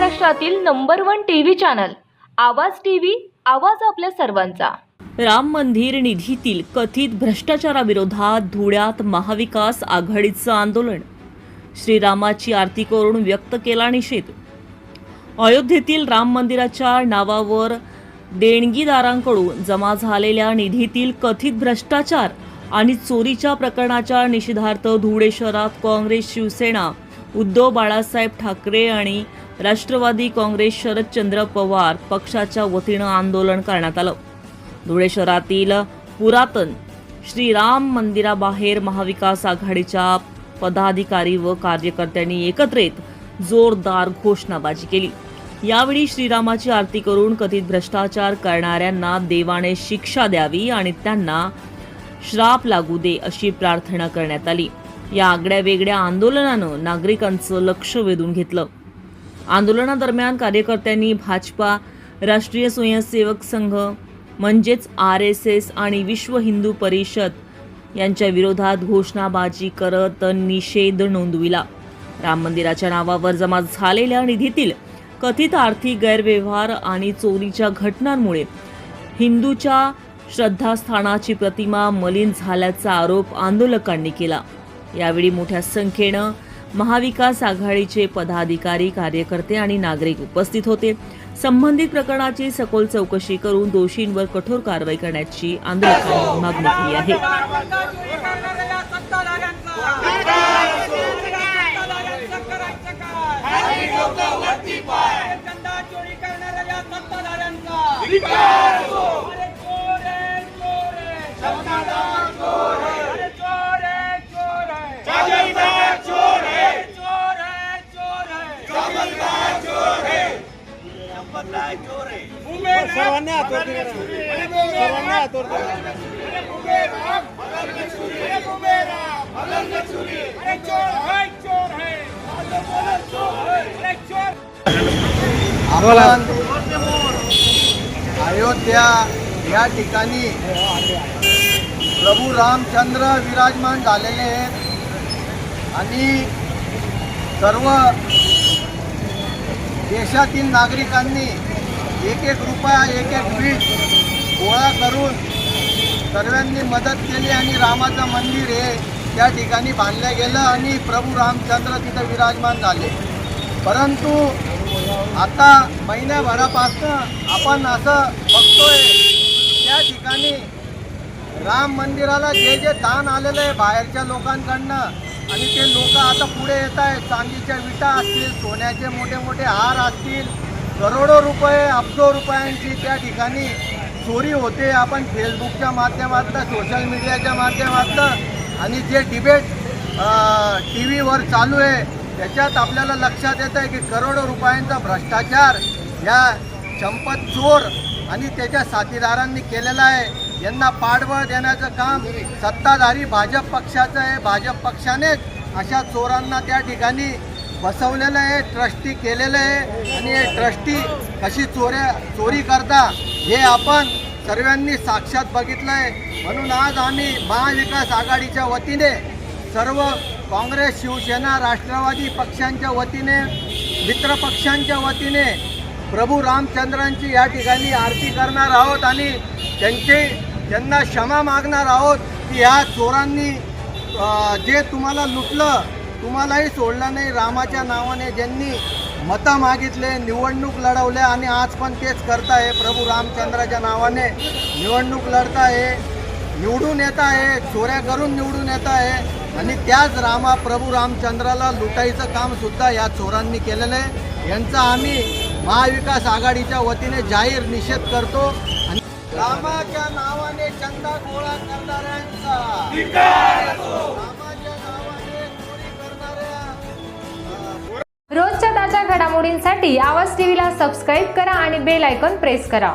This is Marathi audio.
महाराष्ट्रातील नंबर 1 टीव्ही चॅनल आवाज टीव्ही, आवाज आपल्या सर्वांचा। राम मंदिर निधीतील कथित भ्रष्टाचाराविरोधात धुळ्यात महाविकास आघाडीचं आंदोलन। श्रीरामाची आरती करून व्यक्त केला निषेध। अयोध्येतील राम मंदिराच्या नावावर देणगीदारांकडून जमा झालेल्या निधीतील कथित भ्रष्टाचार आणि चोरीच्या प्रकरणाच्या निषेधार्थ धुळे शहरात काँग्रेस, शिवसेना, उद्धव बाळासाहेब ठाकरे आणि राष्ट्रवादी काँग्रेस शरदचंद्र पवार पक्षाच्या वतीनं आंदोलन करण्यात आलं। धुळे शहरातील पुरातन श्रीराम मंदिराबाहेर महाविकास आघाडीच्या पदाधिकारी व कार्यकर्त्यांनी एकत्र येत जोरदार घोषणाबाजी केली। यावेळी श्रीरामाची आरती करून कथित भ्रष्टाचार करणाऱ्यांना देवाने शिक्षा द्यावी आणि त्यांना श्राप लागू दे अशी प्रार्थना करण्यात आली। या आगळ्या वेगळ्या आंदोलनानं नागरिकांचं लक्ष वेधून घेतलं। आंदोलनादरम्यान कार्यकर्त्यांनी भाजपा, राष्ट्रीय स्वयंसेवक संघ म्हणजेच RSS आणि विश्व हिंदू परिषद यांच्या विरोधात घोषणाबाजी करत निषेध नोंदविला। राम मंदिराच्या नावावर जमा झालेल्या निधीतील कथित आर्थिक गैरव्यवहार आणि चोरीच्या घटनांमुळे हिंदूच्या श्रद्धास्थानाची प्रतिमा मलिन झाल्याचा आरोप आंदोलकांनी केला। यावेळी मोठ्या संख्येनं महाविकास आघाडीचे पदाधिकारी, कार्यकर्ते आणि नागरिक उपस्थित होते। संबंधित प्रकरणाची सखोल चौकशी करून दोषींवर कठोर कारवाई करण्याची आंदोलकांनी मागणी केली आहे। अयोध्या या ठिकाणी प्रभू रामचंद्र विराजमान झालेले आहेत आणि सर्व देशातील नागरिकांनी एक रुपया, एक बीट गोळा करून सर्वांनी मदत केली आणि रामाचं मंदिर हे त्या ठिकाणी बांधलं गेलं आणि प्रभू रामचंद्र तिथं विराजमान झाले। परंतु आता महिन्याभरापासून आपण असं बघतोय त्या ठिकाणी राम मंदिराला जे दान आलेलं आहे बाहेरच्या लोकांकडनं आणि ते लोक आता पुढे येत आहेत। चांदीच्या विटा असतील, सोन्याचे मोठे मोठे हार असतील, करोडो रुपये, अब्जो रुपयांची त्या ठिकाणी चोरी होते। आपण फेसबुकच्या माध्यमातून, सोशल मीडियाच्या माध्यमातून आणि जे डिबेट TV वर चालू आहे त्याच्यात आपल्याला लक्षात येतं आहे की करोडो रुपयांचा भ्रष्टाचार या संपत चोर आणि त्याच्या साथीदारांनी केलेला आहे। यांना पाठबळ देण्याचं काम सत्ताधारी भाजप पक्षाचं आहे। भाजप पक्षानेच अशा चोरांना त्या ठिकाणी बसवलेलं आहे, ट्रस्टी केलेलं आहे आणि हे ट्रस्टी कशी चोरी करता हे आपण सर्वांनी साक्षात बघितलं आहे। म्हणून आज आम्ही महाविकास आघाडीच्या वतीने सर्व काँग्रेस, शिवसेना, राष्ट्रवादी पक्षांच्या वतीने, मित्र पक्षांच्या वतीने प्रभू रामचंद्रांची या ठिकाणी आरती करणार आहोत आणि त्यांना क्षमा मागणार आहोत की ह्या चोरांनी जे तुम्हाला लुटलं, तुम्हालाही सोडलं नाही। रामाच्या नावाने ज्यांनी मतं मागितले, निवडणूक लढवले आणि आज पण तेच करताय। प्रभू रामचंद्राच्या नावाने निवडणूक लढताय, निवडून येत आहे, चोऱ्या करून निवडून येत आहे आणि त्याच प्रभू रामचंद्राला लुटायचं काम सुद्धा या चोरांनी केलेलं आहे। यांचा आम्ही महाविकास आघाडीच्या वतीने जाहीर निषेध करतो आणि रामाच्या नावाने चंदा गोळा करणाऱ्यांचा, रामाच्या नावाने चोरी करणाऱ्या रोजच्या ताज्या घडामोडींसाठी आवाज टीव्हीला सबस्क्राईब करा आणि बेल आयकॉन प्रेस करा।